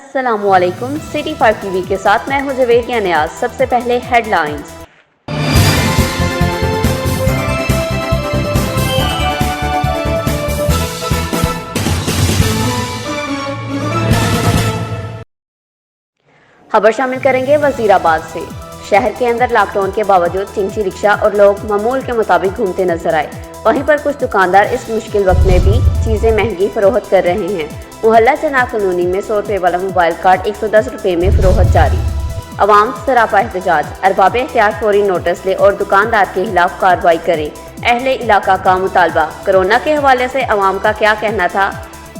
अस्सलामुअलैकुम। City 5 TV के साथ मैं हूं जवेरिया नियाज। सबसे पहले हेडलाइंस। खबर शामिल करेंगे वजीराबाद से। शहर के अंदर लॉकडाउन के बावजूद चिंची रिक्शा और लोग मामूल के मुताबिक घूमते नजर आए। वहीं पर कुछ दुकानदार इस मुश्किल वक्त में भी चीजें महंगी फरोख्त कर रहे हैं। मोहल्ला जना कॉलोनी में 100 रुपये वाला मोबाइल कार्ड 110 रुपये में फरोख्त जारी। अवाम सरापा एहतजाज। अरबाब इख्तियार फौरी नोटिस ले और दुकानदार के खिलाफ कार्रवाई करें। अहले इलाका का मुतालबा। कोरोना के हवाले से अवाम का क्या कहना था,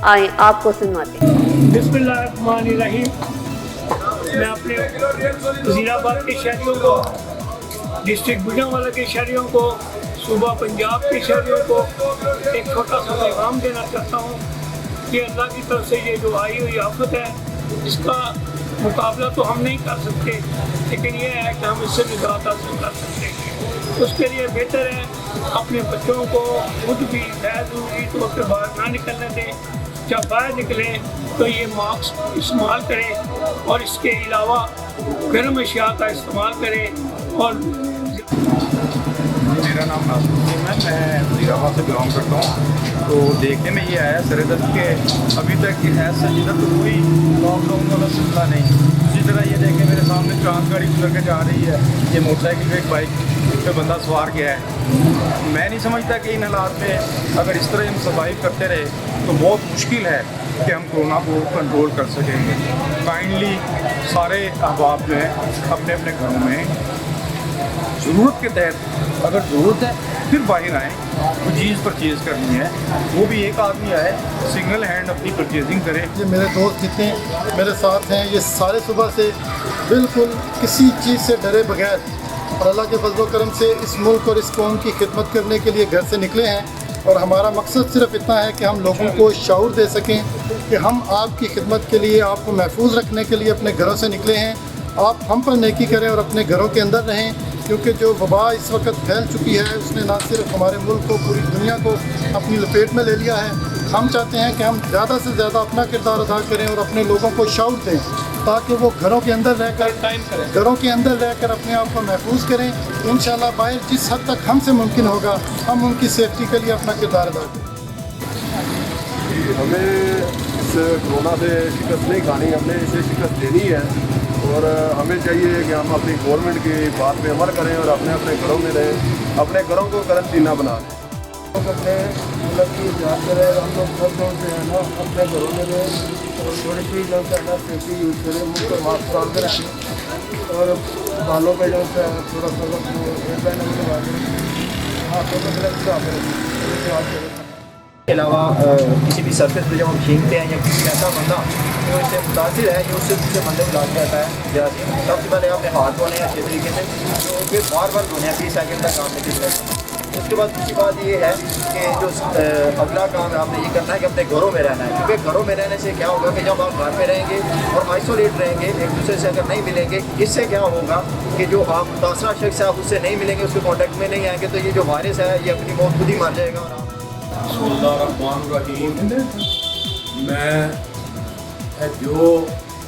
आए आपको सुनवाते हैं। बिस्मिल्लाहिर्रहमानिर्रहीम। मैं अपने वज़ीराबाद के शहरियों को, डिस्ट्रिक्ट गुजरांवाला के शहरियों को, सूबा पंजाब के शहरियों को एक छोटा सा पैगाम देना चाहता हूँ कि अल्लाह की तरफ से ये जो आई हुई आफत है इसका मुकाबला तो हम नहीं कर सकते, लेकिन ये है कि हम इससे निजात हासिल कर सकते हैं। उसके लिए बेहतर है अपने बच्चों को खुद भी गैर ज़रूरी तौर पर बाहर ना निकलने दें। जब बाहर निकलें तो ये मास्क इस्तेमाल करें और इसके अलावा गर्म अशिया का इस्तेमाल करें। और मेरा नाम नासिरुद्दीन है, मैं वज़ीराबाद से बिलोंग करता हूँ। तो देखने में ये आया सरदर्द के अभी तक ऐसा इधर तो कोई लॉकडाउन वाला सिलसिला नहीं। उसी तरह ये देखें मेरे सामने ट्रांस गाड़ी गुजर के जा रही है, ये मोटरसाइकिल पे एक बाइक पे बंदा सवार गया है। मैं नहीं समझता कि इन हालात में अगर इस तरह हम सर्वाइव करते रहे तो बहुत मुश्किल है कि हम कोरोना को कंट्रोल कर सकेंगे। काइंडली सारे अहबाब जो हैं अपने अपने घरों में ज़रूरत के तहत अगर ज़रूरत है फिर बाहर आएँ, कोई चीज़ परचेज़ करनी है वो भी एक आदमी आए सिंगल हैंड अपनी परचेजिंग करे। ये मेरे दोस्त जितने मेरे साथ हैं ये सारे सुबह से बिल्कुल किसी चीज़ से डरे बगैर और अल्लाह के फजल व करम से इस मुल्क और इस कौम की खिदमत करने के लिए घर से निकले हैं। और हमारा मकसद सिर्फ इतना है कि हम लोगों को शऊर दे सकें कि हम आपकी खिदमत के लिए, आपको महफूज रखने के लिए अपने घरों से निकले हैं। आप हम पर नेकी करें और अपने घरों के अंदर रहें, क्योंकि जो वबा इस वक्त फैल चुकी है उसने ना सिर्फ हमारे मुल्क को, पूरी दुनिया को अपनी लपेट में ले लिया है। हम चाहते हैं कि हम ज़्यादा से ज़्यादा अपना किरदार अदा करें और अपने लोगों को शऊर दें ताकि वो घरों के अंदर रहकर अपने आप को महफूज करें। इंशाअल्लाह बाहर जिस हद तक हमसे मुमकिन होगा हम उनकी सेफ्टी के लिए अपना किरदार अदा करें। हमें इस कोरोना से शिकस्त नहीं खानी, हमने इसे शिकस्त देनी है और हमें चाहिए कि हम अपनी गवर्नमेंट की बात पे अमल करें और अपने अपने घरों में रहें, अपने घरों को करंटीना बना दें। अपने मतलब की जाँच करें, हम लोग सब जो है ना अपने घरों में रहें और थोड़ी सी जो है ना सेफ्टी यूज़ करें, मुँह पर मास्क डाल कर रखें और बालों पे जो है थोड़ा सा हेयरबैंड लगा करें, हाथों में ग्लव्स लगा करें। के अलावा किसी भी सर्फेस पे जब हम छीनते हैं या किसी ऐसा बंदा जो इससे मुतासिर है, जो उससे दूसरे बंदे को लाग जाता है जरासीम, सबसे पहले आपने हाथ धोने हैं अच्छे तरीके से, तो फिर बार बार धोने हैं 20 सेकंड तक काम निकल जाए। उसके बाद दूसरी बात ये है कि जो अगला काम है आपने ये करना है कि अपने घरों में रहना है, क्योंकि घरों में रहने से क्या होगा कि जब आप घर में रहेंगे और आइसोलेट रहेंगे, एक दूसरे से अगर नहीं मिलेंगे, इससे क्या होगा कि जो आप मुतासरा शख्स है आप उससे नहीं मिलेंगे, उसके कॉन्टैक्ट में नहीं आएंगे, तो ये जो वायरस है ये अपनी मौत खुद ही मर जाएगा। और मैं जो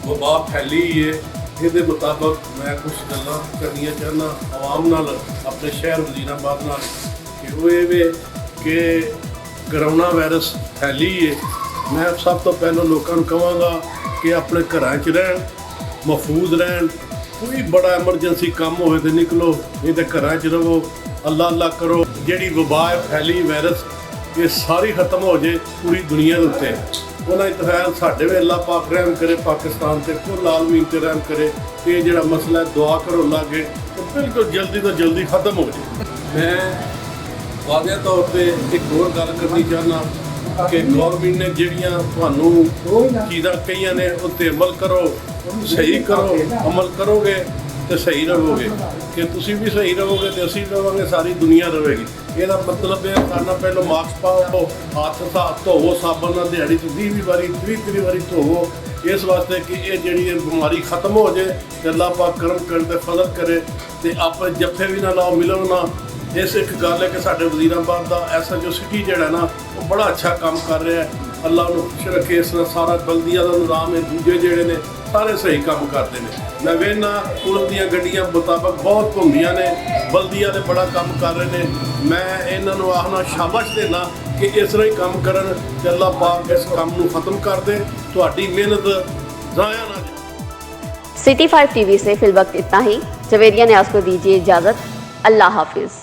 वबा फैली है ये मुताबिक मैं कुछ गल्लां करनियां चाहना आवाम नाल, अपने शहर वज़ीराबाद नाल कि वो ये कि कोरोना वायरस फैली है। मैं सब तो पहले लोगों को कहांगा कि अपने घरां च रहन, महफूज रहन। कोई बड़ा एमरजेंसी काम होए तो निकलो, नहीं तो घरां च रहो, अल्लाह अल्लाह करो। जिहड़ी वबा फैली वायरस ये सारी खत्म हो जाए पूरी दुनिया के उत्ते, उन्हें तफैल साढ़े भी अल्लाह पाक रहम करे, पाकिस्तान से कुल आलमीन से रहम करे कि ये जो मसला है दुआ करो लागे तो बिल्कुल जल्दी तो जल्दी ख़त्म हो जाए। मैं वादे तौर पर एक होर गल करनी चाहना कि गौरमेंट ने जड़ियाँ थानू चीज़ां कई ने उत्ते अमल करो, सही करो, अमल करोगे तो सही रहोगे, कि तुसी भी सही रहोगे तो असी रहोगे, सारी दुनिया रहेगी। ਇਹਦਾ मतलब है सारा पहले मास्क पाओ, हाथ साफ धोवो साबन नाल, दिहाड़ी 20 बारी 30 बारी धोवो, इस वास्ते कि ये जी बीमारी खत्म हो जाए तो अल्लाह पाक करम करे तो फजल करे तो आप जफे भी ना लाओ, मिलो ना। इस एक गल है कि साढ़े वज़ीराबाद का ऐसा जो सिटी जड़ा ना वो बड़ा अच्छा काम कर रहा है। ਅੱਲਾ ਨੂੰ ਖੁਸ਼ ਰੱਖੇ। ਇਸ ਤਰ੍ਹਾਂ ਸਾਰਾ ਬਲਦੀਆਂ ਦਾ ਨਿਜ਼ਾਮ ਹੈ, ਦੂਜੇ ਜਿਹੜੇ ਨੇ ਸਾਰੇ ਸਹੀ ਕੰਮ ਕਰਦੇ ਨੇ। ਮੈਂ ਵੇਖਣਾ ਪੁਲਿਸ ਦੀਆਂ ਗੱਡੀਆਂ ਮੁਤਾਬਕ ਬਹੁਤ ਘੁੰਮਦੀਆਂ ਨੇ, ਬਲਦੀਆਂ ਦੇ ਬੜਾ ਕੰਮ ਕਰ ਰਹੇ ਨੇ। ਮੈਂ ਇਹਨਾਂ ਨੂੰ ਆਖਣਾ ਸ਼ਾਬਾਸ਼ ਦੇਣਾ ਕਿ ਇਸ ਤਰ੍ਹਾਂ ਹੀ ਕੰਮ ਕਰਨ ਤੇ ਅੱਲਾਹ ਪਾਕ ਇਸ ਕੰਮ ਨੂੰ ख़त्म कर दे, ਤੁਹਾਡੀ ਮਿਹਨਤ ज़ाया ना जाए। सिटी 5 टीवी से फिल वक्त इतना ही। जवेरिया न्याज को दीजिए इजाज़त। अल्लाह हाफिज़।